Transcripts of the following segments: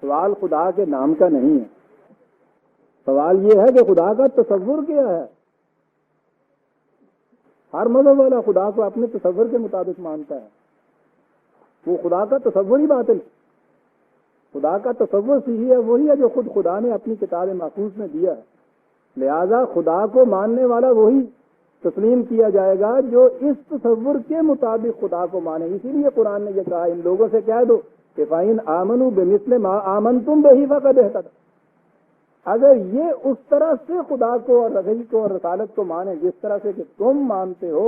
سوال خدا کے نام کا نہیں ہے، سوال یہ ہے کہ خدا کا تصور کیا ہے۔ ہر مذہب والا خدا کو اپنے تصور کے مطابق مانتا ہے، وہ خدا کا تصور ہی باطل۔ خدا کا تصور صحیح ہے وہی ہے جو خود خدا نے اپنی کتاب محفوظ میں دیا ہے، لہذا خدا کو ماننے والا وہی تسلیم کیا جائے گا جو اس تصور کے مطابق خدا کو مانے۔ اسی لیے قرآن نے یہ کہا ان لوگوں سے کہہ دو کہ فَإِنْ آمَنُوا بِمِثْلِ مَا آمَنْتُمْ بِهِ فَقَدِ اهْتَدَوْا، اگر یہ اس طرح سے خدا کو اور رسول کو اور رسالت کو مانے جس طرح سے کہ تم مانتے ہو،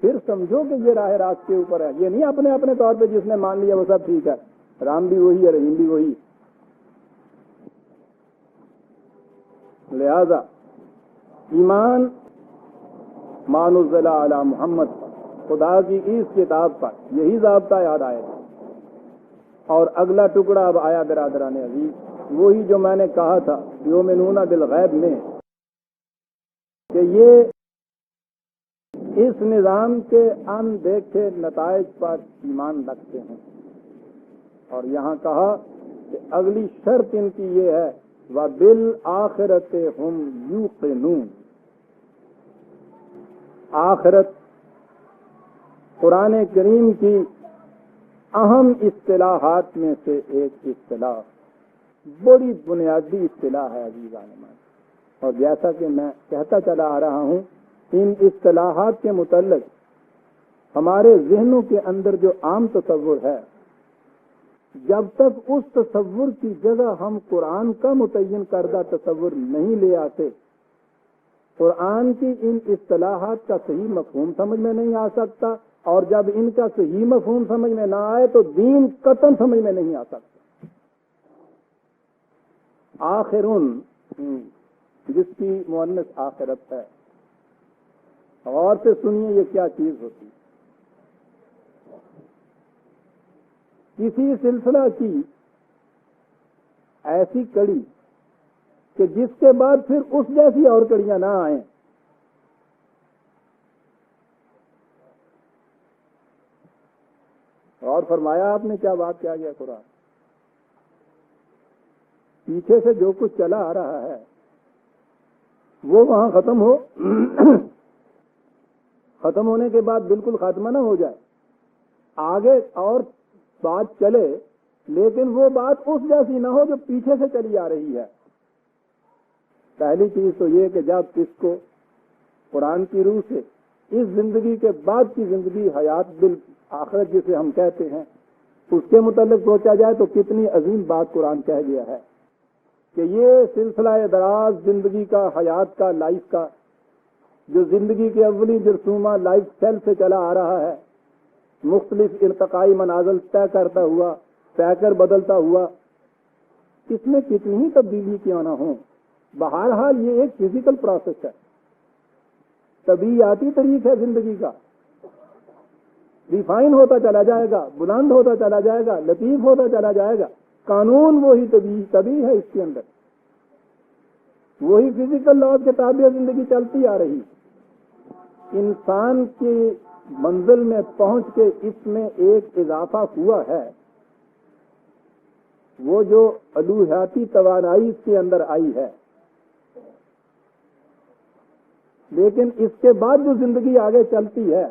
پھر سمجھو کہ یہ راہ راست کے اوپر ہے۔ یہ نہیں اپنے اپنے طور پہ جس نے مان لیا وہ سب ٹھیک ہے، رام بھی وہی ہے رحیم بھی وہی۔ لہذا ایمان ما نزل علی محمد پر، خدا کی اس کتاب پر یہی ضابطہ یاد آئے گا۔ اور اگلا ٹکڑا اب آیا برادران عزیز، وہی جو میں نے کہا تھا یؤمنون بالغیب میں، کہ یہ اس نظام کے اندیکھے نتائج پر ایمان رکھتے ہیں۔ اور یہاں کہا کہ اگلی شرط ان کی یہ ہے وَبِالْآخِرَةِ هُمْ يُوقِنُونَ۔ آخرت قرآن کریم کی اہم اصطلاحات میں سے ایک اصطلاح، بڑی بنیادی اصطلاح ہے عزیزان من، اور جیسا کہ میں کہتا چلا آ رہا ہوں ان اصطلاحات کے متعلق ہمارے ذہنوں کے اندر جو عام تصور ہے، جب تک اس تصور کی جگہ ہم قرآن کا متعین کردہ تصور نہیں لے آتے، قرآن کی ان اصطلاحات کا صحیح مفہوم سمجھ میں نہیں آ سکتا، اور جب ان کا صحیح مفہوم سمجھ میں نہ آئے تو دین قطعاً سمجھ میں نہیں آ سکتا۔ آخرون جس کی مؤنث آخرت ہے، غور سے سنیے یہ کیا چیز ہوتی ہے۔ کسی سلسلہ کی ایسی کڑی کہ جس کے بعد پھر اس جیسی اور کڑیاں نہ آئیں، اور فرمایا آپ نے کیا بات کیا گیا قرآن، پیچھے سے جو کچھ چلا آ رہا ہے وہ وہاں ختم ہو، ختم ہونے کے بعد بالکل خاتمہ نہ ہو جائے، آگے اور بات چلے لیکن وہ بات اس جیسی نہ ہو جو پیچھے سے چلی آ رہی ہے۔ پہلی چیز تو یہ کہ جب اس کو قرآن کی روح سے اس زندگی کے بعد کی زندگی حیات بالآخرت جسے ہم کہتے ہیں اس کے متعلق سوچا جائے تو کتنی عظیم بات قرآن کہہ گیا ہے کہ یہ سلسلہ دراز زندگی کا، حیات کا، لائف کا، جو زندگی کے اولی جرثومہ لائف سیل سے چلا آ رہا ہے، مختلف ارتقائی منازل طے کرتا ہوا، پیکر بدلتا ہوا، اس میں کتنی ہی تبدیلی کیوں نہ ہوں، بہرحال یہ ایک فزیکل پروسیس ہے، طبیعیاتی طریق ہے زندگی کا، ریفائن ہوتا چلا جائے گا، بلند ہوتا چلا جائے گا، لطیف ہوتا چلا جائے گا، قانون وہی طبیعی ہے، اس کے اندر وہی فزیکل لاز کے تابع زندگی چلتی آ رہی۔ انسان کی منزل میں پہنچ کے اس میں ایک اضافہ ہوا ہے، وہ جو الوہیاتی توانائی اس کے اندر آئی ہے، لیکن اس کے بعد جو زندگی آگے چلتی ہے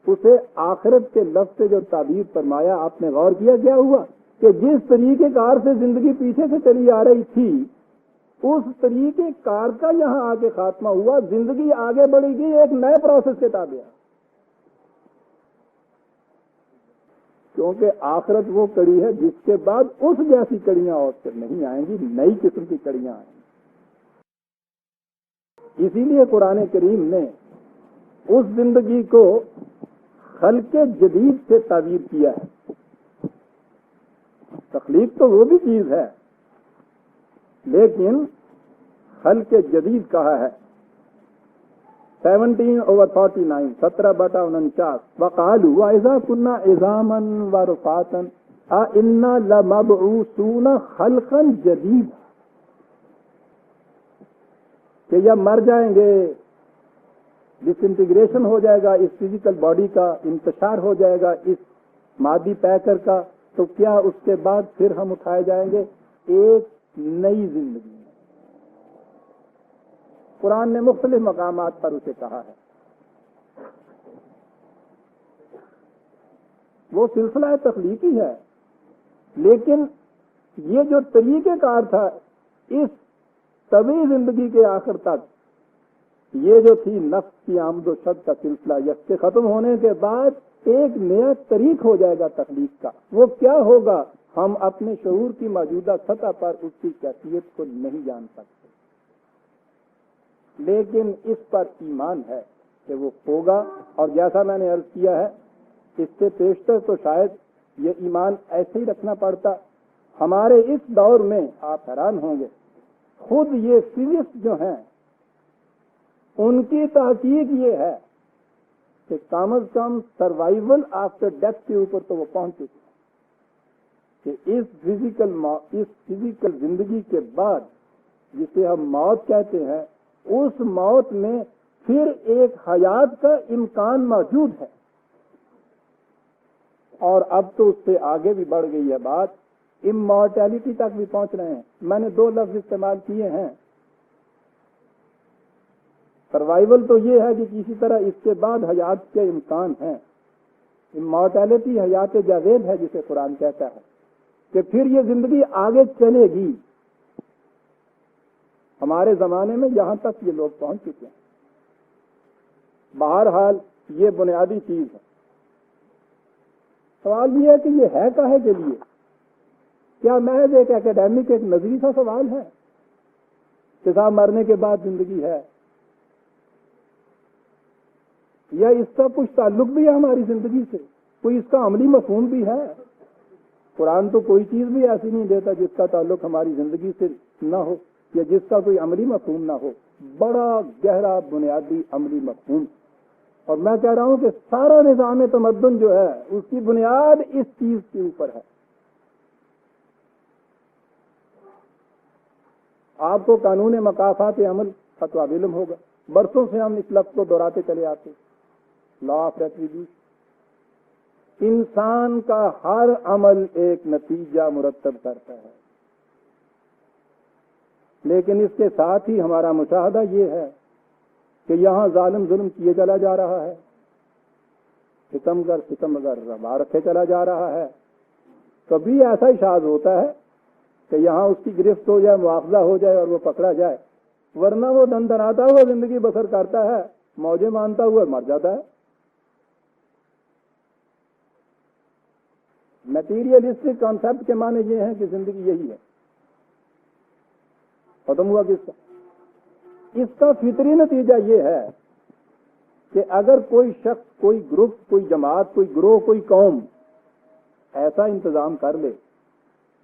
اسے آخرت کے لفظ سے جو تعبیر فرمایا، آپ نے غور کیا کیا ہوا کہ جس طریقے کار سے زندگی پیچھے سے چلی آ رہی تھی اس طریقے کار کا یہاں آگے خاتمہ ہوا، زندگی آگے بڑھی گئی ایک نئے پروسیس کے تابع، کیونکہ آخرت وہ کڑی ہے جس کے بعد اس جیسی کڑیاں اور پھر نہیں آئیں گی، نئی قسم کی کڑیاں آئیں گی۔ اسی لیے قرآن کریم نے اس زندگی کو خلق جدید سے تعبیر کیا ہے۔ تخلیق تو وہ بھی چیز ہے لیکن خلق جدید کہا ہے 17/49 17/49 وقالوا وَإِذَا كُنَّا عِظَامًا وَرُفَاتًا أَإِنَّا لَمَبْعُوثُونَ خَلْقًا جَدِيدًا، کہ یا مر جائیں گے، ڈس انٹیگریشن ہو جائے گا اس فزیکل باڈی کا، انتشار ہو جائے گا اس مادی پیکر کا، تو کیا اس کے بعد پھر ہم اٹھائے جائیں گے ایک نئی زندگی ہے۔ قرآن نے مختلف مقامات پر اسے کہا ہے۔ وہ سلسلہ تخلیقی ہے، لیکن یہ جو طریقہ کار تھا اس طبی زندگی کے آخر تک، یہ جو تھی نفس کی آمد و شد کا سلسلہ، اس کے ختم ہونے کے بعد ایک نیا طریق ہو جائے گا تخلیق کا۔ وہ کیا ہوگا ہم اپنے شعور کی موجودہ سطح پر اس کی کیفیت کو نہیں جان سکتے، لیکن اس پر ایمان ہے کہ وہ ہوگا۔ اور جیسا میں نے عرض کیا ہے، اس سے پیشتر تو شاید یہ ایمان ایسے ہی رکھنا پڑتا۔ ہمارے اس دور میں آپ حیران ہوں گے، خود یہ فزکس جو ہیں ان کی تحقیق یہ ہے کہ کم از کم سروائیول آفٹر ڈیتھ کے اوپر تو وہ پہنچ چکے ہیں کہ اس فزیکل زندگی کے بعد، جسے ہم موت کہتے ہیں، اس موت میں پھر ایک حیات کا امکان موجود ہے۔ اور اب تو اس سے آگے بھی بڑھ گئی ہے بات، امورٹیلٹی تک بھی پہنچ رہے ہیں۔ میں نے 2 لفظ استعمال کیے ہیں۔ سروائیول تو یہ ہے کہ کسی طرح اس کے بعد حیات کے امکان ہیں۔ امورٹیلٹی حیات جاوید ہے جسے قرآن کہتا ہے کہ پھر یہ زندگی آگے چلے گی۔ ہمارے زمانے میں یہاں تک یہ لوگ پہنچ چکے ہیں۔ بہرحال یہ بنیادی چیز ہے۔ سوال یہ ہے کہ یہ ہے کاہے کے لیے؟ کیا محض ایک اکیڈیمک ایک نظری سا سوال ہے کہ صاحب مرنے کے بعد زندگی ہے، یا اس کا کچھ تعلق بھی ہے ہماری زندگی سے؟ کوئی اس کا عملی مفہوم بھی ہے؟ قرآن تو کوئی چیز بھی ایسی نہیں دیتا جس کا تعلق ہماری زندگی سے نہ ہو یا جس کا کوئی عملی مفہوم نہ ہو۔ بڑا گہرا بنیادی عملی مفہوم۔ اور میں کہہ رہا ہوں کہ سارا نظام تمدن جو ہے اس کی بنیاد اس چیز کے اوپر ہے۔ آپ کو قانون مکافات عمل فتویٰ علم ہوگا، برسوں سے ہم اس لفظ کو دہراتے چلے آتے، لا آف ریٹریبیوشن۔ انسان کا ہر عمل ایک نتیجہ مرتب کرتا ہے، لیکن اس کے ساتھ ہی ہمارا مشاہدہ یہ ہے کہ یہاں ظالم ظلم کیے چلا جا رہا ہے، ستم اگر روا رکھے چلا جا رہا ہے۔ کبھی ایسا اشاعت ہوتا ہے کہ یہاں اس کی گرفت ہو جائے، مواخذہ ہو جائے اور وہ پکڑا جائے، ورنہ وہ دندناتا ہوا زندگی بسر کرتا ہے، موجے مانتا ہوا مر جاتا ہے۔ میٹیریلسٹک کانسیپٹ کے معنی یہ ہیں کہ زندگی یہی ہے، ختم ہوا کس کا؟ اس کا فطری نتیجہ یہ ہے کہ اگر کوئی شخص، کوئی گروپ، کوئی جماعت، کوئی گروہ، کوئی قوم ایسا انتظام کر لے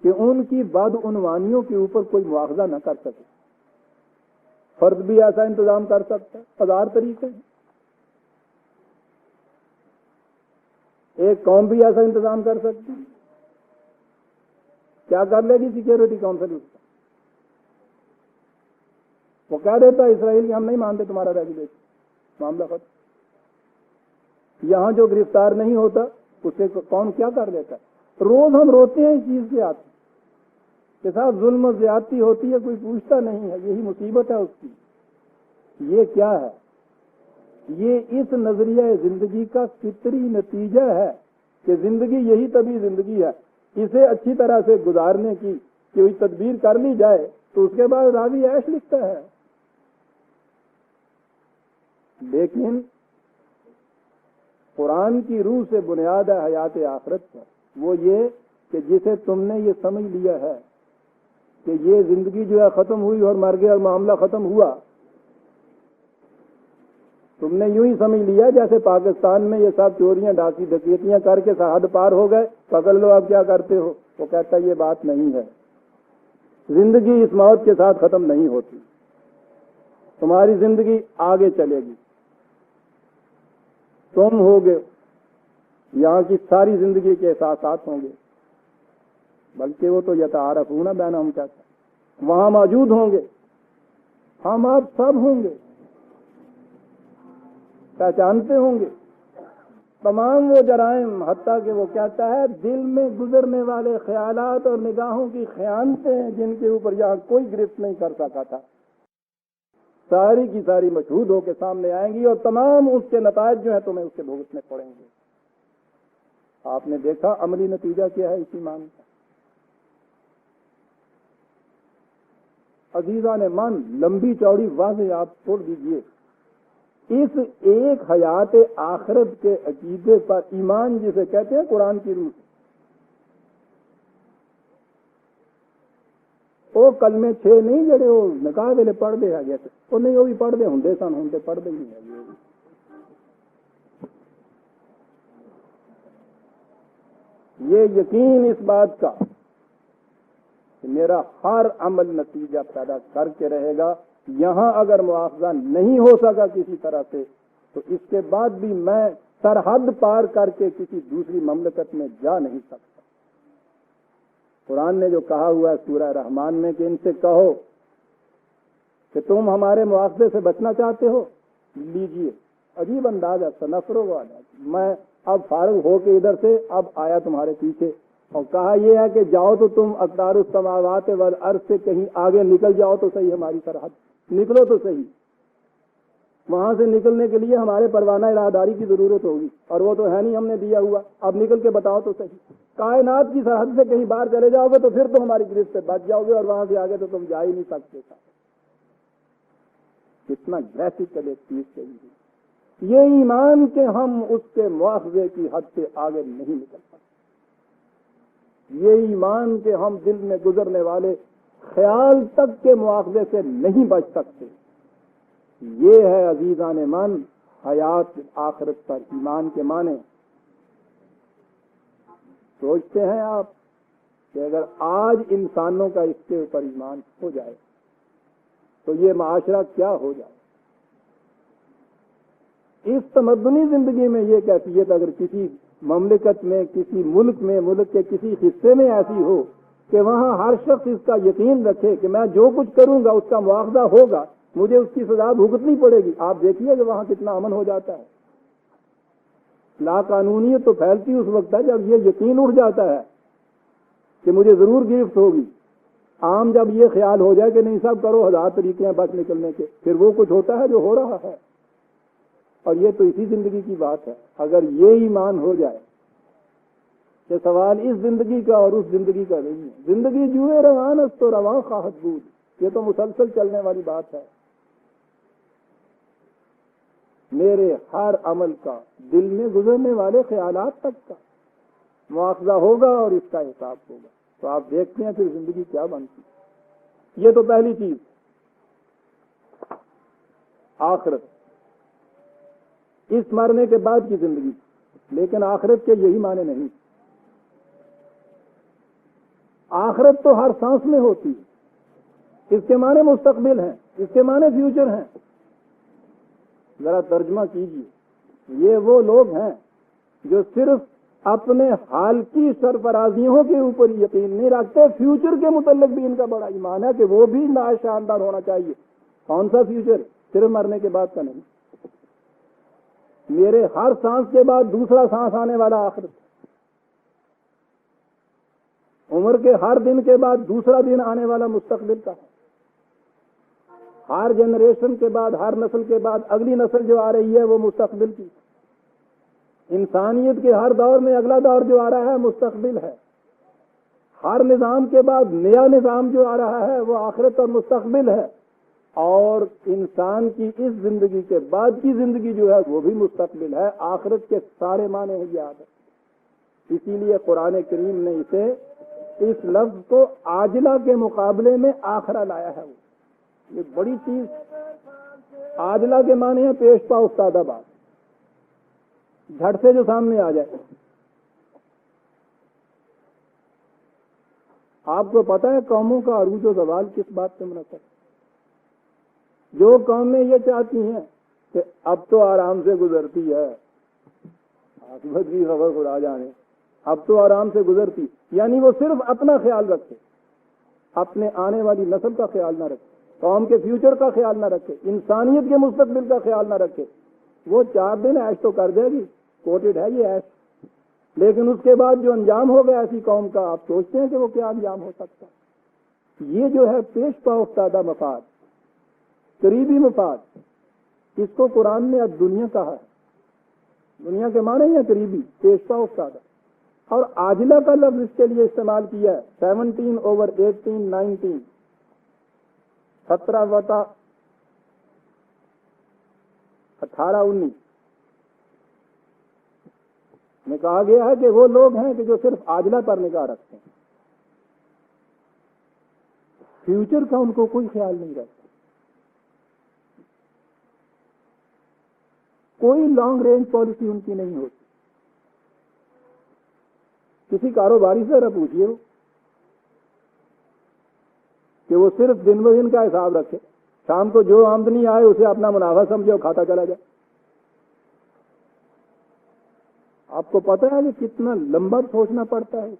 کہ ان کی بدعنوانیوں کے اوپر کوئی مواخذہ نہ کر سکے، فرد بھی ایسا انتظام کر سکتا ہے، 1000 طریقے ہیں۔ ایک قوم بھی ایسا انتظام کر سکتی، کیا کر لے گی سیکیورٹی کونسل اس کا؟ وہ کہہ دیتا ہے اسرائیل ہم نہیں مانتے تمہارا ریگولیشن، معاملہ ختم۔ یہاں جو گرفتار نہیں ہوتا اسے کون کیا کر لیتا ہے؟ روز ہم روتے ہیں اس چیز سے آتے کہ صاحب ظلم و زیادتی ہوتی ہے، کوئی پوچھتا نہیں ہے، یہی مصیبت ہے اس کی۔ یہ کیا ہے؟ یہ اس نظریہ زندگی کا فطری نتیجہ ہے کہ زندگی یہی طبی زندگی ہے، اسے اچھی طرح سے گزارنے کی کوئی تدبیر کر لی جائے تو اس کے بعد راوی عیش لکھتا ہے۔ لیکن قرآن کی روح سے بنیاد ہے حیات آخرت کا، وہ یہ کہ جسے تم نے یہ سمجھ لیا ہے کہ یہ زندگی جو ہے ختم ہوئی اور مر گیا، معاملہ ختم ہوا، تم نے یوں ہی سمجھ لیا جیسے پاکستان میں یہ سب چوریاں ڈکیتیاں کر کے سرحد پار ہو گئے، پکڑ لو اب کیا کرتے ہو۔ وہ کہتا ہے یہ بات نہیں ہے، زندگی اس موت کے ساتھ ختم نہیں ہوتی، تمہاری زندگی آگے چلے گی، تم ہوگے، یہاں کی ساری زندگی کے احساسات ہوں گے، بلکہ وہ تو یتعارفون بینہم کہتا ہے، وہاں موجود ہوں گے، ہم آپ سب ہوں گے، پہچانتے ہوں گے، تمام وہ جرائم، حتیٰ کہ وہ کہتا ہے دل میں گزرنے والے خیالات اور نگاہوں کی خیانتیں ہیں جن کے اوپر یہاں کوئی گرفت نہیں کر سکا تھا، ساری کی ساری مشہود ہو کے سامنے آئیں گی، اور تمام اس کے نتائج جو ہیں تمہیں اس کے بھگتنے پڑیں گے۔ آپ نے دیکھا عملی نتیجہ کیا ہے اس ایمان کا۔ عزیزان من، لمبی چوڑی واضح آپ چھوڑ دیجئے، اس ایک حیات آخرت کے عقیدے پر ایمان جسے کہتے ہیں قرآن کی روح، وہ کلمے 6 نہیں جڑے وہ نکاح ویلے پڑھتے ہیں جیسے وہ نہیں، وہ بھی پڑھتے ہوں سن، ہوں پڑھتے ہی نہیں ہے۔ یہ یقین اس بات کا کہ میرا ہر عمل نتیجہ پیدا کر کے رہے گا، یہاں اگر مواخذہ نہیں ہو سکا کسی طرح سے تو اس کے بعد بھی میں سرحد پار کر کے کسی دوسری مملکت میں جا نہیں سکتا۔ قرآن نے جو کہا ہوا ہے سورہ رحمان میں کہ ان سے کہو کہ تم ہمارے مواخذے سے بچنا چاہتے ہو، لیجئے، عجیب انداز ہے، سنفرغ والا، میں اب فارغ ہو کے ادھر سے اب آیا تمہارے پیچھے، اور کہا یہ ہے کہ جاؤ تو تم اقدار السماوات والارض سے کہیں آگے نکل جاؤ تو صحیح، ہماری سرحد نکلو تو صحیح، وہاں سے نکلنے کے لیے ہمارے پروانہ اراداری کی ضرورت ہوگی، اور وہ تو ہے نہیں ہم نے دیا ہوا، اب نکل کے بتاؤ تو صحیح، کائنات کی سرحد سے کہیں باہر چلے جاؤ گے تو پھر تو ہماری گرفت سے بچ جاؤ گے، اور وہاں سے آگے تو تم جا ہی نہیں سکتے تھا۔ کتنا گرافیکل ایک چیز کہی، یہ ایمان کہ ہم اس کے مواخذے کی حد سے آگے نہیں نکل سکتے، یہ ایمان کہ ہم دل میں گزرنے والے خیال تک کے مواخذے سے نہیں بچ سکتے، یہ ہے عزیزان من حیات آخرت پر ایمان کے معنی۔ سوچتے ہیں آپ کہ اگر آج انسانوں کا اس کے اوپر ایمان ہو جائے تو یہ معاشرہ کیا ہو جائے؟ اس تمدنی زندگی میں یہ کیفیت اگر کسی مملکت میں، کسی ملک میں، ملک کے کسی حصے میں ایسی ہو کہ وہاں ہر شخص اس کا یقین رکھے کہ میں جو کچھ کروں گا اس کا مواخذہ ہوگا، مجھے اس کی سزا بھگتنی پڑے گی، آپ دیکھیے کہ وہاں کتنا امن ہو جاتا ہے۔ لا قانونیت تو پھیلتی اس وقت ہے جب یہ یقین اٹھ جاتا ہے کہ مجھے ضرور گرفت ہوگی۔ عام جب یہ خیال ہو جائے کہ نہیں سب کرو، 1000 طریقے ہیں بچ نکلنے کے، پھر وہ کچھ ہوتا ہے جو ہو رہا ہے۔ اور یہ تو اسی زندگی کی بات ہے۔ اگر یہ ایمان ہو جائے کہ سوال اس زندگی کا اور اس زندگی کا نہیں ہے، زندگی جوئے روان است تو رواں خواہد بود، یہ تو مسلسل چلنے والی بات ہے۔ میرے ہر عمل کا، دل میں گزرنے والے خیالات تک کا مواخذہ ہوگا اور اس کا حساب ہوگا، تو آپ دیکھتے ہیں پھر زندگی کیا بنتی ہے۔ یہ تو پہلی چیز، آخرت، اس مرنے کے بعد کی زندگی، لیکن آخرت کے یہی معنی نہیں۔ آخرت تو ہر سانس میں ہوتی ہے، اس کے معنی مستقبل ہیں، اس کے معنی فیوچر ہیں۔ ذرا ترجمہ کیجیے، یہ وہ لوگ ہیں جو صرف اپنے حال کی سرفرازیوں کے اوپر یقین نہیں رکھتے، فیوچر کے متعلق بھی ان کا بڑا ایمان ہے کہ وہ بھی نہایت شاندار ہونا چاہیے۔ کون سا فیوچر؟ صرف مرنے کے بعد کا نہیں، میرے ہر سانس کے بعد دوسرا سانس آنے والا آخرت، عمر کے ہر دن کے بعد دوسرا دن آنے والا مستقبل کا ہے، ہر جنریشن کے بعد، ہر نسل کے بعد اگلی نسل جو آ رہی ہے وہ مستقبل کی، انسانیت کے ہر دور میں اگلا دور جو آ رہا ہے مستقبل ہے، ہر نظام کے بعد نیا نظام جو آ رہا ہے وہ آخرت اور مستقبل ہے، اور انسان کی اس زندگی کے بعد کی زندگی جو ہے وہ بھی مستقبل ہے۔ آخرت کے سارے معنی ہیں یاد ہے، اسی لیے قرآن کریم نے اسے، اس لفظ کو عاجلہ کے مقابلے میں آخرہ لایا ہے۔ یہ بڑی چیز، عاجلہ کے معنی ہے پیش پا افتادہ بات، جھٹ سے جو سامنے آ جائے۔ آپ کو پتا ہے قوموں کا عروج و زوال کس بات سے منحصر ہے؟ جو قومیں یہ چاہتی ہیں کہ اب تو آرام سے گزرتی ہے، عاقبت کی خبر خدا جانے، اب تو آرام سے گزرتی، یعنی وہ صرف اپنا خیال رکھے، اپنے آنے والی نسل کا خیال نہ رکھے، قوم کے فیوچر کا خیال نہ رکھے، انسانیت کے مستقبل کا خیال نہ رکھے۔ وہ 4 دن عیش تو کر دے گی، کوٹڈ ہے یہ ایش، لیکن اس کے بعد جو انجام ہوگا ایسی قوم کا، آپ سوچتے ہیں کہ وہ کیا انجام ہو سکتا ہے؟ یہ جو ہے پیش پا افتادہ مفاد، قریبی مفاد، اس کو قرآن نے اب دنیا کہا ہے۔ دنیا کے معنی ہی ہے قریبی، پیش پا افتادہ، اور عاجلہ کا لفظ اس کے لیے استعمال کیا ہے 17/18 19، 17 18 19 میں کہا گیا ہے کہ وہ لوگ ہیں کہ جو صرف عاجلہ پر نگاہ رکھتے ہیں، فیوچر کا ان کو کوئی خیال نہیں رہتا، کوئی لانگ رینج پالیسی ان کی نہیں ہوتی۔ کسی کاروباری سے ذرا پوچھیے کہ وہ صرف دن ب دن کا حساب رکھے، شام کو جو آمدنی آئے اسے اپنا منافع سمجھے اور کھاتا چلا جائے۔ آپ کو پتہ ہے کہ کتنا لمبا سوچنا پڑتا ہے؟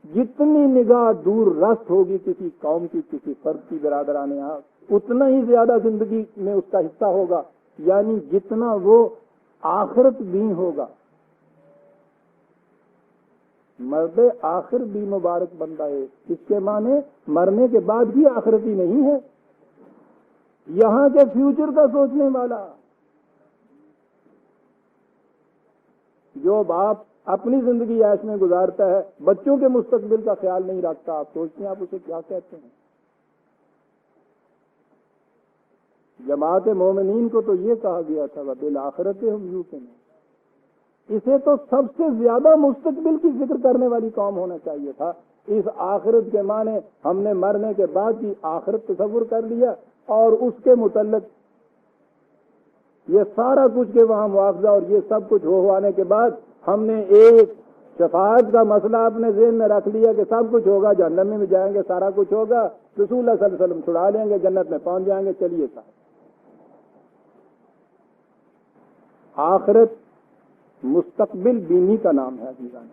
جتنی نگاہ دور رست ہوگی کسی قوم کی، کسی فرد کی، برادران آپ، اتنا ہی زیادہ زندگی میں اس کا حصہ ہوگا، یعنی جتنا وہ آخرت بھی ہوگا۔ مرد آخر بھی مبارک بندہ ہے، اس کے معنی مرنے کے بعد بھی آخرتی نہیں ہے، یہاں کے فیوچر کا سوچنے والا۔ جو باپ اپنی زندگی عیش میں گزارتا ہے، بچوں کے مستقبل کا خیال نہیں رکھتا، آپ سوچتے ہیں آپ اسے کیا کہتے ہیں؟ جماعت مومنین کو تو یہ کہا گیا تھا وَبِالْآخِرَةِ هُمْ يُوقِنُونَ، اسے تو سب سے زیادہ مستقبل کی فکر کرنے والی قوم ہونا چاہیے تھا۔ اس آخرت کے معنی ہم نے مرنے کے بعد کی آخرت تصور کر لیا، اور اس کے متعلق یہ سارا کچھ کے وہاں مواخذہ اور یہ سب کچھ آنے کے بعد ہم نے ایک شفاعت کا مسئلہ اپنے ذہن میں رکھ لیا کہ سب کچھ ہوگا، جہنم میں جائیں گے، سارا کچھ ہوگا، رسول اللہ صلی اللہ علیہ وسلم چھڑا لیں گے، جنت میں پہنچ جائیں گے، چلیے صاحب۔ آخرت مستقبل بینی کا نام ہے عزیزان۔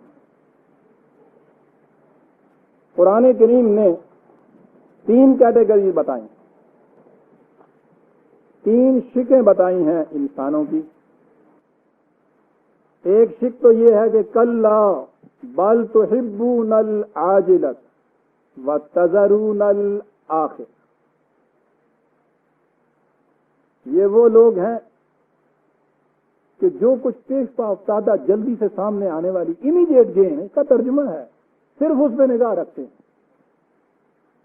قرآن کریم نے 3 کیٹیگریز بتائیں، 3 شکیں بتائی ہیں انسانوں کی۔ ایک شک تو یہ ہے کہ کلا بل تحبون العاجلۃ وتذرون الآخرۃ، یہ وہ لوگ ہیں کہ جو کچھ پیش پا افتادہ جلدی سے سامنے آنے والی امیڈیٹ گین، اس کا ترجمہ ہے صرف اس پہ نگاہ رکھتے ہیں،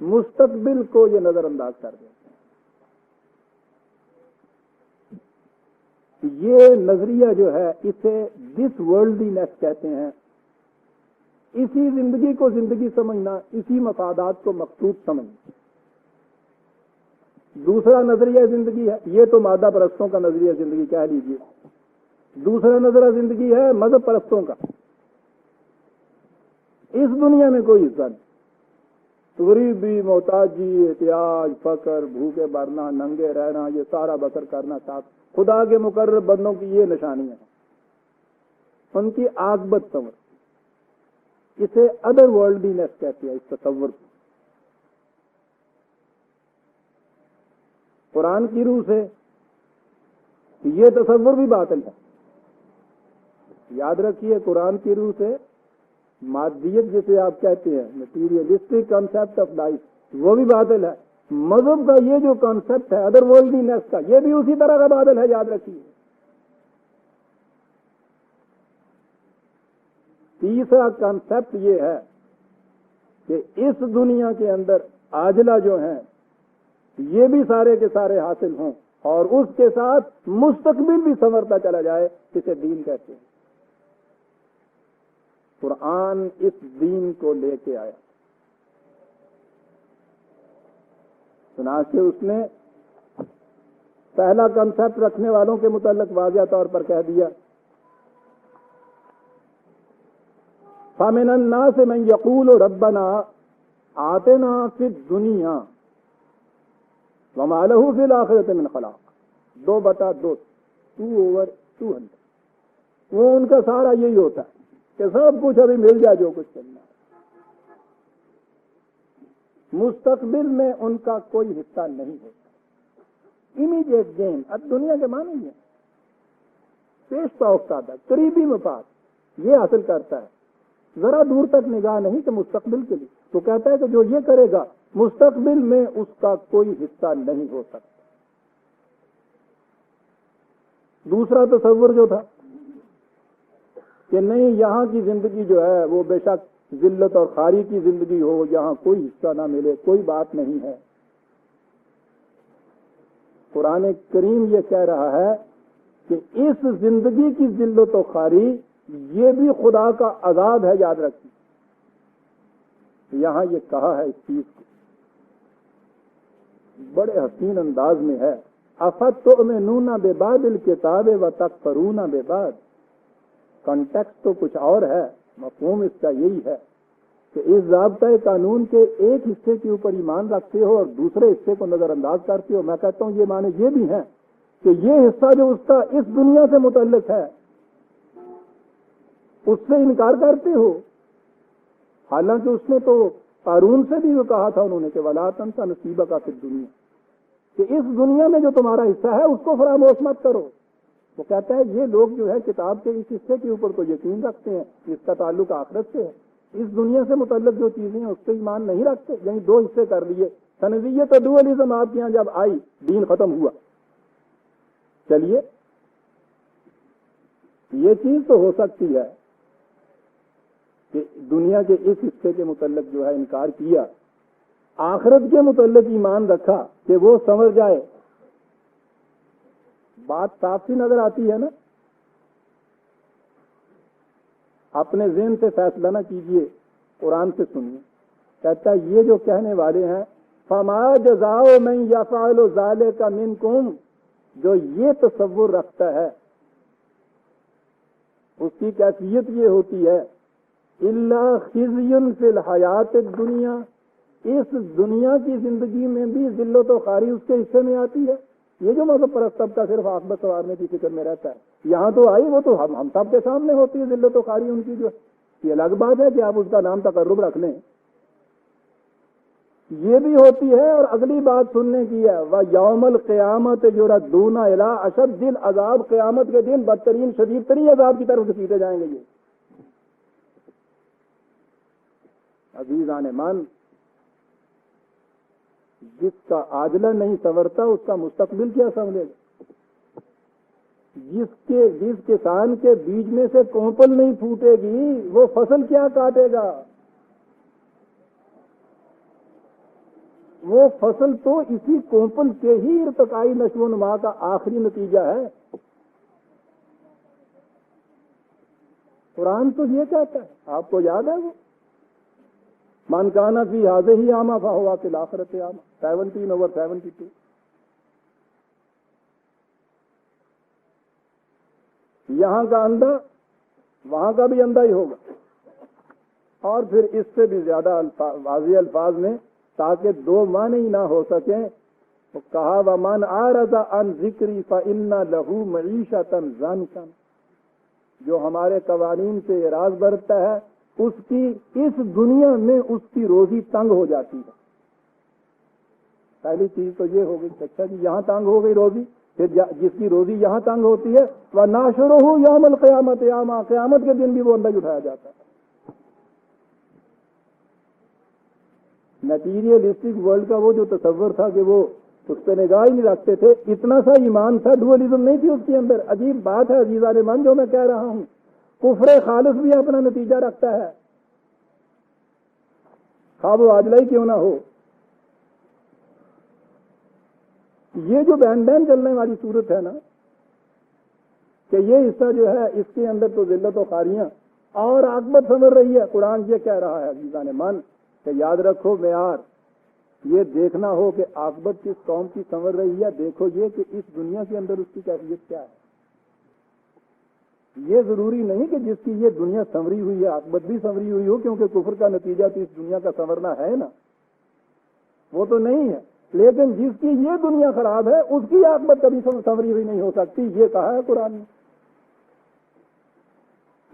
مستقبل کو یہ نظر انداز کر دیتے ہیں۔ یہ نظریہ جو ہے اسے ڈس ورلڈینس کہتے ہیں، اسی زندگی کو زندگی سمجھنا، اسی مفادات کو مقصود سمجھنا۔ دوسرا نظریہ زندگی ہے، یہ تو مادہ پرستوں کا نظریہ زندگی کہہ لیجیے۔ دوسرا نظریہ زندگی ہے مذہب پرستوں کا، اس دنیا میں کوئی حصہ نہیں، غریبی، محتاجی، احتیاج، فقر، بھوکے مرنا، ننگے رہنا، یہ سارا بسر کرنا چاہتا۔ خدا کے مقرب بندوں کی یہ نشانیاں ہیں، ان کی عاقبت سمجھ، اسے ادر ورلڈینس کہتے ہیں، اس تصور کو۔ قرآن کی روح سے یہ تصور بھی باطل ہے، یاد رکھیے، قرآن کی روح سے مادیت جسے آپ کہتے ہیں، مٹیریلسٹک کنسپٹ آف لائف، وہ بھی باطل ہے۔ مذہب کا یہ جو کنسپٹ ہے ادر ورلڈینس کا، یہ بھی اسی طرح کا باطل ہے، یاد رکھیے۔ تیسرا کنسپٹ یہ ہے کہ اس دنیا کے اندر عاجلہ جو ہیں یہ بھی سارے کے سارے حاصل ہوں، اور اس کے ساتھ مستقبل بھی سنورتا چلا جائے، اسے دین کہتے ہیں۔ قرآن اس دین کو لے کے آیا، چنانچہ اس نے پہلا کنسپٹ رکھنے والوں کے متعلق واضح طور پر کہہ دیا، فَمِنَ النَّاسِ مَن يَقُولُ رَبَّنَا آتِنَا فِي الدُّنْيَا وَمَا لَهُ فِي الْآخِرَةِ مِنْ خَلَاقٍ 2/2 2/200۔ وہ ان کا سارا یہی ہوتا ہے کہ سب کچھ ابھی مل جائے، جو کچھ کرنا ہے، مستقبل میں ان کا کوئی حصہ نہیں ہوتا۔ امیڈیٹ گین، اب دنیا کے معنی ہے پیش پا افتادہ قریبی مفاد یہ حاصل کرتا ہے، ذرا دور تک نگاہ نہیں کہ مستقبل کے لیے. تو کہتا ہے کہ جو یہ کرے گا مستقبل میں اس کا کوئی حصہ نہیں ہو سکتا. دوسرا تصور جو تھا کہ نہیں یہاں کی زندگی جو ہے وہ بے شک ذلت اور خواری کی زندگی ہو، یہاں کوئی حصہ نہ ملے، کوئی بات نہیں ہے. قرآن کریم یہ کہہ رہا ہے کہ اس زندگی کی ذلت و خواری یہ بھی خدا کا عذاب ہے، یاد رکھیے. یہاں یہ کہا ہے اس چیز کو بڑے حسین انداز میں ہے، افتؤمنون ببعض الکتاب وتکفرون ببعض. کانٹیکسٹ تو کچھ اور ہے، مفہوم اس کا یہی ہے کہ اس ضابطۂ قانون کے ایک حصے کے اوپر ایمان رکھتے ہو اور دوسرے حصے کو نظر انداز کرتے ہو. میں کہتا ہوں یہ معنی یہ بھی ہیں کہ یہ حصہ جو اس کا اس دنیا سے متعلق ہے اس سے انکار کرتے ہو، حالانکہ اس نے تو قارون سے بھی وہ کہا تھا انہوں نے کہ وَلَا تَنْسَ نَصِيبَكَ فِي الدُّنْيَا، کہ اس دنیا میں جو تمہارا حصہ ہے اس کو فراموش مت کرو. وہ کہتا ہے یہ لوگ جو ہے کتاب کے اس حصے کے اوپر تو یقین رکھتے ہیں، اس کا تعلق آخرت سے ہے، اس دنیا سے متعلق جو چیزیں ہیں اس پہ ایمان نہیں رکھتے. یعنی دو حصے کر لیے. تنزیت ڈوئلزم آپ کے یہاں جب آئی دین ختم ہوا. چلیے یہ چیز تو ہو سکتی ہے کہ دنیا کے اس حصے کے متعلق جو ہے انکار کیا، آخرت کے متعلق ایمان رکھا کہ وہ سمجھ جائے. بات صاف سی نظر آتی ہے نا. اپنے ذہن سے فیصلہ نہ کیجئے، قرآن سے سنیے. کہتا ہے یہ جو کہنے والے ہیں فما جزاء من یفعل ذلک منکم، جو یہ تصور رکھتا ہے اس کی کیفیت یہ ہوتی ہے الا خزی فی الحیات الدنیا، اس دنیا کی زندگی میں بھی ذلت و خواری اس کے حصے میں آتی ہے. یہ جو مذہب پرست طبقہ صرف عاقبت سنوارنے کی فکر میں رہتا ہے، یہاں تو آئی وہ تو ہم سب کے سامنے ہوتی ہے ذلت و خواری ان کی. جو یہ الگ بات ہے کہ آپ اس کا نام تقرب رکھ لیں، یہ بھی ہوتی ہے. اور اگلی بات سننے کی ہے وَيَوْمَ الْقِيَامَةِ يُرَدُّونَ إِلَىٰ أَشَدِّ الْعَذَابِ، قیامت کے دن بدترین شدید ترین عذاب کی طرف گھسیٹے جائیں گے. یہ عزیزان من، جس کا عاجلہ نہیں سنورتا اس کا مستقبل کیا سنورے گا؟ جس کسان کے بیج میں سے کونپل نہیں پھوٹے گی وہ فصل کیا کاٹے گا؟ وہ فصل تو اسی کونپل کے ہی ارتقائی نشو و نما کا آخری نتیجہ ہے. قرآن تو یہ کہتا ہے، آپ کو یاد ہے وہ من کان فی ہذہ اعمی فہو فی الآخرۃ اعمی، 17/72. یہاں کا اندھا وہاں کا بھی اندھا ہی ہوگا. اور پھر اس سے بھی زیادہ واضح الفاظ میں تاکہ دو معنی نہ ہو سکیں تو کہا وَمَنْ أَعْرَضَ عَنْ ذِكْرِي فَإِنَّ لَهُ مَعِيشَةً ضَنْكًا، جو ہمارے قوانین سے اعراض برتتا ہے اس کی اس دنیا میں اس کی روزی تنگ ہو جاتی ہے. پہلی چیز تو یہ ہوگی کہ اچھا جی یہاں تنگ ہو گئی روزی، پھر جس کی روزی یہاں تنگ ہوتی ہے وَنَحْشُرُهُ يَوْمَ الْقِيَامَةِ أَعْمَىٰ، قیامت کے دن بھی وہ اندھا اٹھایا جاتا ہے. میٹیریلسٹک ورلڈ کا وہ جو تصور تھا کہ وہ اس پہ نگاہ ہی نہیں رکھتے تھے، اتنا سا ایمان تھا، ڈوئلزم نہیں تھی اس کے اندر. عجیب بات ہے عزیزان من جو میں کہہ رہا ہوں، کفر خالص بھی اپنا نتیجہ رکھتا ہے، خواب و عاجلہ ہی کیوں نہ ہو. یہ جو بین بین چلنے والی صورت ہے نا کہ یہ حصہ جو ہے اس کے اندر تو ذلت و خاریاں اور عاقبت سنور رہی ہے. قرآن یہ کہہ رہا ہے عزیزان من کہ یاد رکھو معیار یہ دیکھنا ہو کہ عاقبت کس قوم کی سنور رہی ہے، دیکھو یہ کہ اس دنیا کے اندر اس کی کیفیت کیا ہے. یہ ضروری نہیں کہ جس کی یہ دنیا سنوری ہوئی ہے عاقبت بھی سنوری ہوئی ہو، کیونکہ کفر کا نتیجہ تو اس دنیا کا سنورنا ہے نا، وہ تو نہیں ہے. لیکن جس کی یہ دنیا خراب ہے اس کی عاقبت کبھی سنوری ہوئی نہیں ہو سکتی، یہ کہا ہے قرآن نے.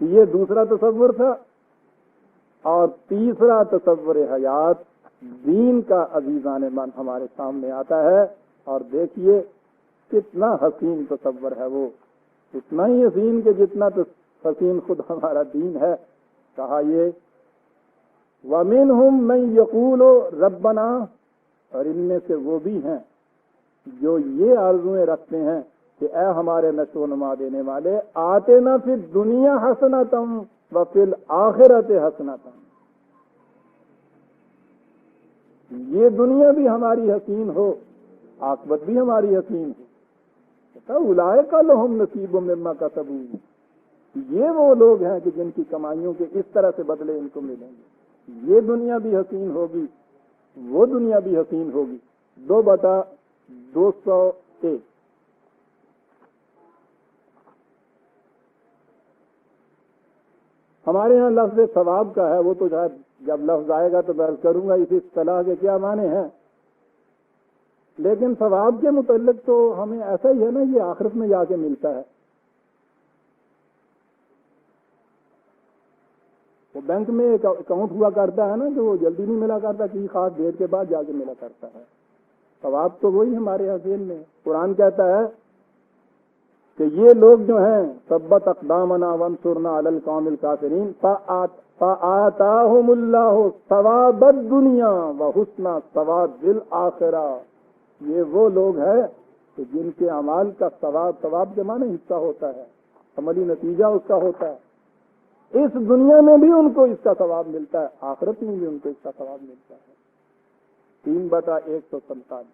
یہ دوسرا تصور تھا. اور تیسرا تصور حیات دین کا عزیزان من ہمارے سامنے آتا ہے. اور دیکھیے کتنا حسین تصور ہے وہ اتنا ہی حسین کہ جتنا تو حسین خود ہمارا دین ہے. کہا یہ وَمِنْهُمْ مَنْ يَقُولُ رَبَّنَا، اور ان میں سے وہ بھی ہیں جو یہ آرزویں رکھتے ہیں کہ اے ہمارے نشو و نما دینے والے، آتنا فی الدنیا حسنۃ وفی الآخرۃ حسنۃ، یہ دنیا بھی ہماری حسین ہو، عاقبت بھی ہماری حسین ہو. اولئک لہم نصیب مما کسبوا، یہ وہ لوگ ہیں کہ جن کی کمائیوں کے اس طرح سے بدلے ان کو ملیں گے. یہ دنیا بھی حسین ہوگی، وہ دنیا بھی حسین ہوگی. 2/201. ہمارے یہاں لفظ ثواب کا ہے، وہ تو شاید جب لفظ آئے گا تو میں کروں گا اس اصطلاح کے کیا معنی ہیں، لیکن ثواب کے متعلق تو ہمیں ایسا ہی ہے نا، یہ آخرت میں جا کے ملتا ہے. وہ بینک میں ایک اکاؤنٹ ہوا کرتا ہے نا کہ وہ جلدی نہیں ملا کرتا، کسی خاص ڈیٹ کے بعد جا کے ملا کرتا ہے. ثواب تو وہی ہمارے یہاں ذہن میں. قرآن کہتا ہے کہ یہ لوگ جو ہیں ثبت اقدامنا وانصرنا علی القوم الکافرین فآتاہم اللہ ثواب الدنیا وحسن ثواب الآخرہ، یہ وہ لوگ ہیں کہ جن کے اعمال کا ثواب کے معنی حصہ ہوتا ہے، عملی نتیجہ اس کا ہوتا ہے. اس دنیا میں بھی ان کو اس کا ثواب ملتا ہے، آخرت میں بھی ان کو اس کا ثواب ملتا ہے. 3/147.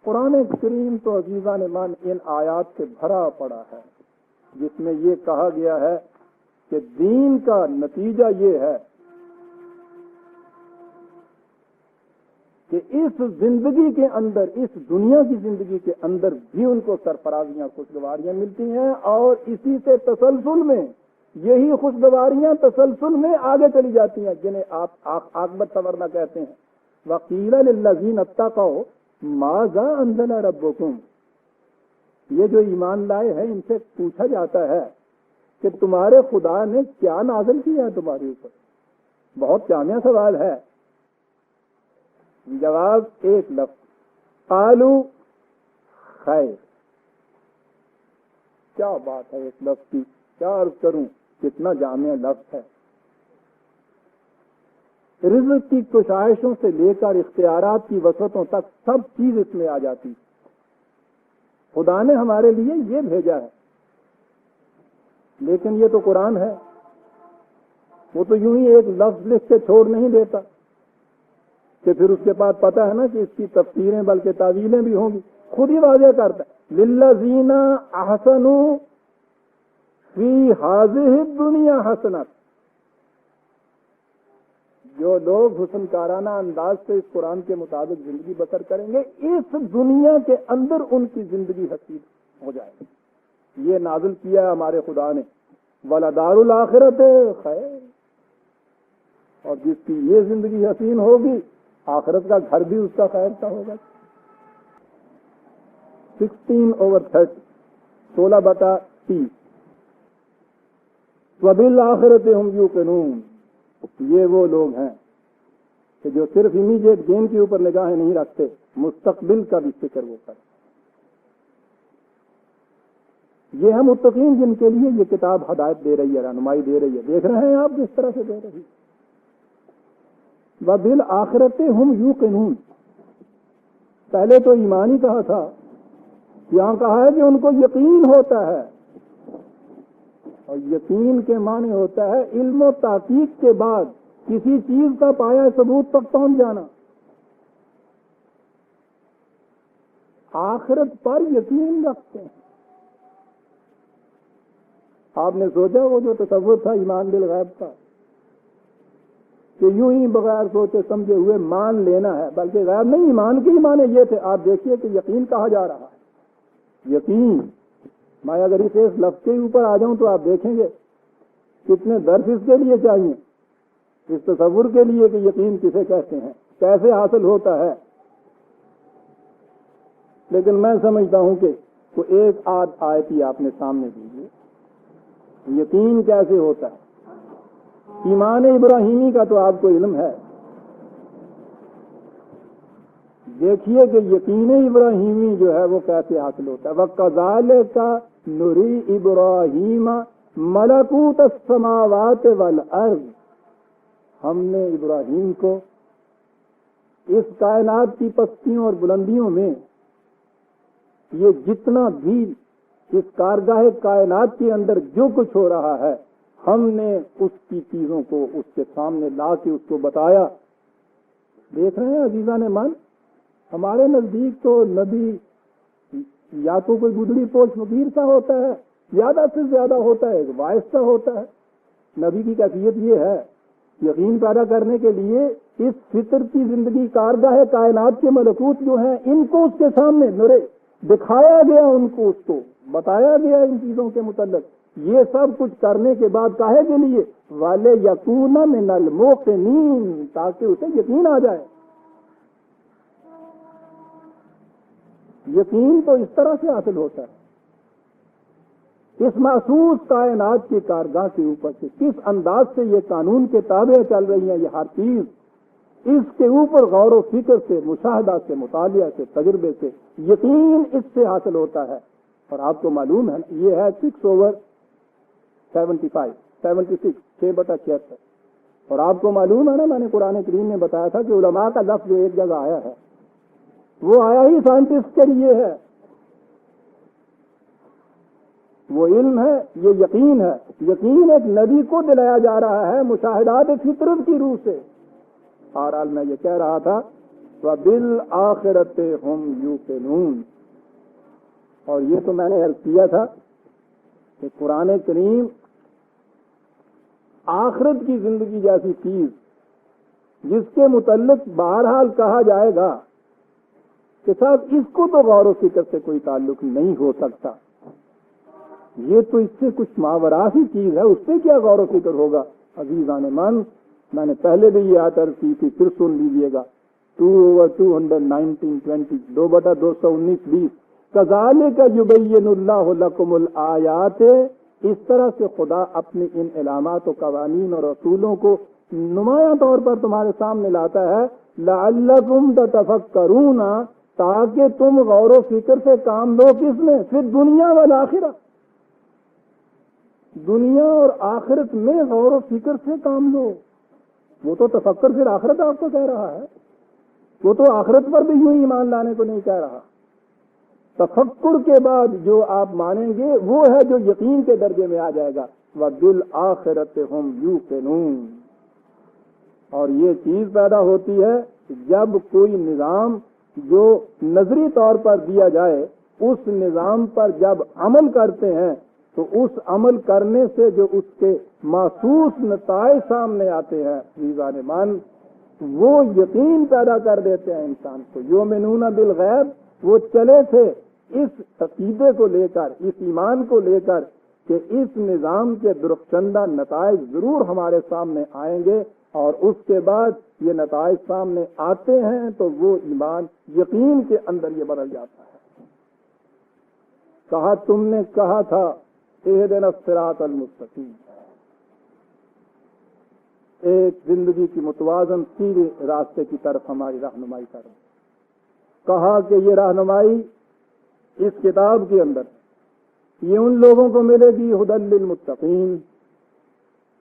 قرآن کریم تو عزیزان مان ان آیات سے بھرا پڑا ہے جس میں یہ کہا گیا ہے کہ دین کا نتیجہ یہ ہے کہ اس زندگی کے اندر، اس دنیا کی زندگی کے اندر بھی ان کو سرفرازیاں، خوشگواریاں ملتی ہیں، اور اسی سے تسلسل میں یہی خوشگواریاں تسلسل میں آگے چلی جاتی ہیں، جنہیں آپ عاقبت سنورنا کہتے ہیں. وَقِيلَ لِلَّذِينَ اتَّقَوْا مَاذَا أَنزَلَ رَبُّكُمْ، یہ جو ایمان لائے ہیں ان سے پوچھا جاتا ہے کہ تمہارے خدا نے کیا نازل کیا ہے تمہارے اوپر. بہت جامع سوال ہے. جواب ایک لفظ، قالوا خیر. کیا بات ہے اس لفظ کی، کیا عرض کروں، کتنا جامع لفظ ہے. رزق کی کشائشوں سے لے کر اختیارات کی وسعتوں تک سب چیز اس میں آ جاتی. خدا نے ہمارے لیے یہ بھیجا ہے، لیکن یہ تو قرآن ہے، وہ تو یوں ہی ایک لفظ لکھ کے چھوڑ نہیں دیتا کہ پھر اس کے بعد پتا ہے نا کہ اس کی تفسیریں بلکہ تعویلیں بھی ہوں گی. خود ہی واضح کرتا ہے للذین احسنوا فی ہذہ الدنیا حسنۃ، جو لوگ حسن کارانہ انداز سے اس قرآن کے مطابق زندگی بسر کریں گے، اس دنیا کے اندر ان کی زندگی حسین ہو جائے گی. یہ نازل کیا ہے ہمارے خدا نے. وَلَدَارُ الْآخِرَةِ خیر، اور جس کی یہ زندگی حسین ہوگی، آخرت کا گھر بھی اس کا خیر کا ہوگا. 16/30، 16/30. وَبِالْآخِرَةِ هُمْ يُوقِنُونَ، یہ وہ لوگ ہیں کہ جو صرف امیڈیٹ گین کے اوپر نگاہیں نہیں رکھتے، مستقبل کا بھی فکر وہ کرتے. یہ ہے متقین جن کے لیے یہ کتاب ہدایت دے رہی ہے، رہنمائی دے رہی ہے. دیکھ رہے ہیں آپ کس طرح سے دے رہی. وَبِالْآخِرَةِ هُمْ يُوقِنُونَ، پہلے تو ایمان ہی کہا تھا، یہاں کہا ہے کہ ان کو یقین ہوتا ہے، اور یقین کے معنی ہوتا ہے علم و تحقیق کے بعد کسی چیز کا پایا ثبوت تک پہنچ جانا. آخرت پر یقین رکھتے ہیں. آپ نے سوچا وہ جو تصور تھا ایمان بالغیب کا کہ یوں ہی بغیر سوچے سمجھے ہوئے مان لینا ہے، بلکہ غیب نہیں، ایمان کے ہی معنی یہ تھے. آپ دیکھیے کہ یقین کہا جا رہا ہے. یقین، میں اگر اس لفظ کے اوپر آ جاؤں تو آپ دیکھیں گے کتنے درس اس کے لیے چاہیے، اس تصور کے لیے کہ یقین کسے کہتے ہیں، کیسے حاصل ہوتا ہے. لیکن میں سمجھتا ہوں کہ وہ ایک آدھ آیت ہی آپ نے سامنے دیجیے. یقین کیسے ہوتا ہے؟ ایمان ابراہیمی کا تو آپ کو علم ہے. دیکھیے کہ یقین ابراہیمی جو ہے وہ کیسے حاصل ہوتا ہے. وَكَذَلِكَ نُرِي إِبْرَاهِيمَ مَلَكُوتَ السَّمَاوَاتِ وَالْأَرْضِ. ہم نے ابراہیم کو اس کائنات کی پستیوں اور بلندیوں میں یہ جتنا بھی اس کارگاہ کائنات کے اندر جو کچھ ہو رہا ہے ہم نے اس کی چیزوں کو اس کے سامنے لا کے اس کو بتایا. دیکھ رہے ہیں عزیزان من، ہمارے نزدیک تو نبی یا تو کوئی گدڑی پوش فقیر سا ہوتا ہے، زیادہ سے زیادہ ہوتا ہے وائس سا ہوتا ہے. نبی کی کیفیت یہ ہے، یقین پیدا کرنے کے لیے اس فطر کی زندگی کارگاہ کائنات کے ملکوت جو ہیں ان کو اس کے سامنے نورے دکھایا گیا، ان کو اس کو بتایا گیا ان چیزوں کے متعلق. یہ سب کچھ کرنے کے بعد کاہے کے لیے؟ والے یقون من الموقنین، تاکہ اسے یقین آ جائے. یقین تو اس طرح سے حاصل ہوتا ہے، اس محسوس کائنات کی کارگاہ کے اوپر سے کس انداز سے یہ قانون کے تابع چل رہی ہیں یہ ہر چیز، اس کے اوپر غور و فکر سے، مشاہدہ سے، مطالعہ سے، تجربے سے یقین اس سے حاصل ہوتا ہے. اور آپ کو معلوم ہے یہ ہے 6/75 76 6/76. اور آپ کو معلوم ہے نا، میں نے قرآن کریم میں بتایا تھا کہ علماء کا لفظ جو ایک جگہ آیا ہے وہ آیا ہی سائنٹسٹ کے لیے ہے. وہ علم ہے، یہ یقین ہے. یقین ایک نبی کو دلایا جا رہا ہے مشاہدات فطرت کی روح سے. بہرحال میں یہ کہہ رہا تھا وَبِالْآخِرَةِ هُمْ يُوقِنُونَ. اور یہ تو میں نے عرض کیا تھا کہ قرآن کریم آخرت کی زندگی جیسی چیز جس کے متعلق بہرحال کہا جائے گا کہ صاحب اس کو تو غور و فکر سے کوئی تعلق نہیں ہو سکتا، یہ تو اس سے کچھ ماوراء ہی چیز ہے، اس سے کیا غور و فکر ہوگا. عزیزان من، میں نے پہلے بھی یہ عرض کی تھی، پھر سن لیجیے گا. 2/219 2/219 کذالک یبین اللہ لکم الآیات. اس طرح سے خدا اپنی ان علامات و قوانین اور اصولوں کو نمایاں طور پر تمہارے سامنے لاتا ہے لعلکم تتفکرون، تاکہ تم غور و فکر سے کام لو. کس میں؟ پھر دنیا والآخرہ، دنیا اور آخرت میں غور و فکر سے کام لو. وہ تو تفکر پھر آخرت آپ کو کہہ رہا ہے، وہ تو آخرت پر بھی یوں ایمان لانے کو نہیں کہہ رہا. تفکر کے بعد جو آپ مانیں گے وہ ہے جو یقین کے درجے میں آ جائے گا. وَبِالْآخِرَةِ هُمْ يُوقِنُونَ. اور یہ چیز پیدا ہوتی ہے جب کوئی نظام جو نظری طور پر دیا جائے اس نظام پر جب عمل کرتے ہیں تو اس عمل کرنے سے جو اس کے محسوس نتائج سامنے آتے ہیں عزیزان من، وہ یقین پیدا کر دیتے ہیں انسان کو. یؤمنون بالغیب، وہ چلے تھے اس عقیدے کو لے کر، اس ایمان کو لے کر کہ اس نظام کے درخشندہ نتائج ضرور ہمارے سامنے آئیں گے، اور اس کے بعد یہ نتائج سامنے آتے ہیں تو وہ ایمان یقین کے اندر یہ بدل جاتا ہے. کہا تم نے کہا تھا اہدنا الصراط المستقیم، ایک زندگی کی متوازن سیدھے راستے کی طرف ہماری رہنمائی کرو. کہا کہ یہ رہنمائی اس کتاب کے اندر یہ ان لوگوں کو ملے گی ہدی للمتقین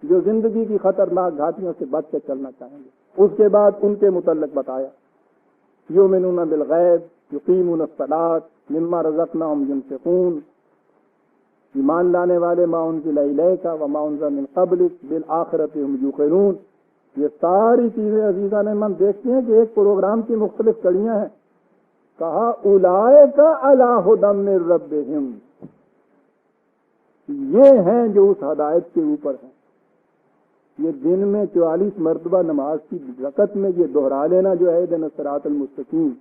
جو زندگی کی خطرناک گھاٹیوں سے بچ کے چلنا چاہیں گے. اس کے بعد ان کے متعلق بتایا یؤمنون بالغیب یقیمون الصلاۃ مما رزقناہم ينفقون، ایمان لانے والے ما انزل الیک وما انزل من قبلک بالآخرۃ هم یوقنون. یہ ساری چیزیں عزیزان من دیکھتے ہیں کہ ایک پروگرام کی مختلف کڑیاں ہیں. کہا اولئک علی ھدی من ربہم، یہ ہیں جو اس ہدایت کے اوپر ہیں. یہ دن میں 44 مرتبہ نماز کی رکعت میں یہ دہرا لینا جو ہے اہدنا الصراط المستقیم،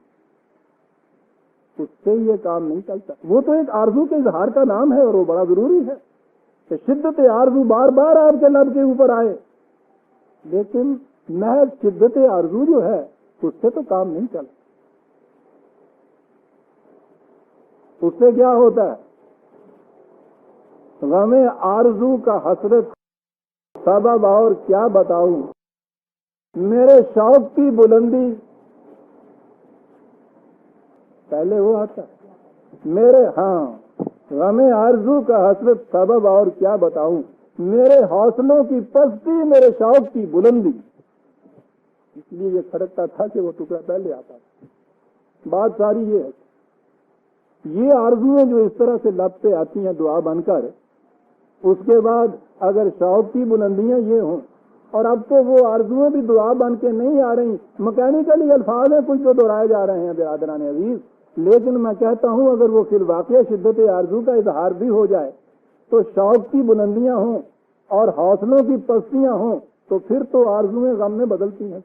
اس سے یہ کام نہیں چلتا. وہ تو ایک آرزو کے اظہار کا نام ہے اور وہ بڑا ضروری ہے کہ شدت آرزو بار بار آپ کے لب کے اوپر آئے، لیکن محض شدت آرزو جو ہے اس سے تو کام نہیں چلتا. اس سے کیا ہوتا ہے؟ غم آرزو کا حسرت سبب اور کیا بتاؤں، میرے شوق کی بلندی پہلے وہ آتا ہے میرے غم آرزو کا حسرت سبب اور کیا بتاؤں، میرے حوصلوں کی پستی میرے شوق کی بلندی، اس لیے یہ کھڑکتا تھا کہ وہ ٹکڑا پہلے آتا تھا۔ بات ساری یہ ہے، یہ آرزویں جو اس طرح سے لب پہ آتی ہیں دعا بن کر، اس کے بعد اگر شوق کی بلندیاں یہ ہوں، اور اب تو وہ آرزویں بھی دعا بن کے نہیں آ رہی، مکینیکلی الفاظ ہیں کچھ جو دہرائے جا رہے ہیں برادران عزیز، لیکن میں کہتا ہوں اگر وہ فی الواقع شدت آرزو کا اظہار بھی ہو جائے تو شوق کی بلندیاں ہوں اور حوصلوں کی پستیاں ہوں تو پھر تو آرزویں غم میں بدلتی ہیں۔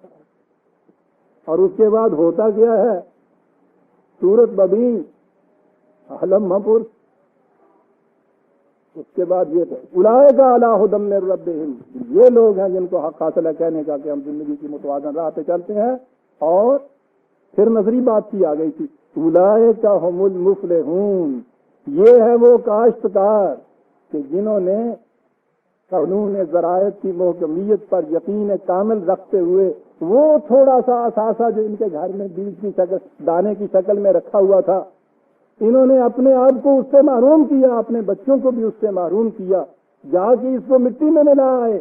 اور اس کے بعد ہوتا کیا ہے، صورت ببین حلم مپر، اس کے بعد یہ تو اولئک علی ھدی من ربہم، یہ لوگ ہیں جن کو حق حاصل ہے کہنے کا کہ ہم زندگی کی متوازن راہ پہ چلتے ہیں۔ اور پھر نظری بات کی آ گئی تھی، اولئک ھم المفلحون، یہ ہے وہ کاشتکار کہ جنہوں نے قانون ذرائع کی محکمیت پر یقین کامل رکھتے ہوئے وہ تھوڑا سا اثاثہ جو ان کے گھر میں بیج کی شکل دانے کی شکل میں رکھا ہوا تھا، انہوں نے اپنے آپ کو اس سے محروم کیا، اپنے بچوں کو بھی اس سے محروم کیا، جا کے اس کو مٹی میں ملا آئے،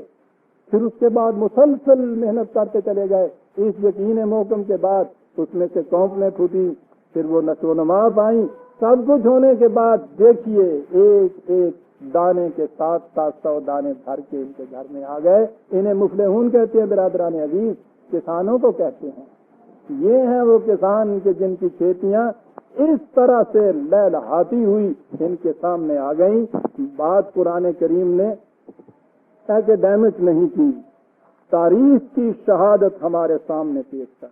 پھر اس کے بعد مسلسل محنت کرتے چلے گئے، اس یقین محکم کے بعد اس میں سے کونپلیں پھوٹی، پھر وہ نشو و نما پائیں، سب کچھ ہونے کے بعد دیکھیے ایک ایک دانے کے ساتھ 700 دانے بھر کے ان کے گھر میں آ گئے۔ انہیں مفلحون کہتے ہیں برادران عزیز، کسانوں کو کہتے ہیں۔ یہ ہیں وہ کسان کہ جن کی کھیتیاں اس طرح سے لہلہاتی ہوئی ان کے سامنے آ گئیں۔ بات قرآن کریم نے ایکڈیمک نہیں کی، تاریخ کی شہادت ہمارے سامنے پیش کر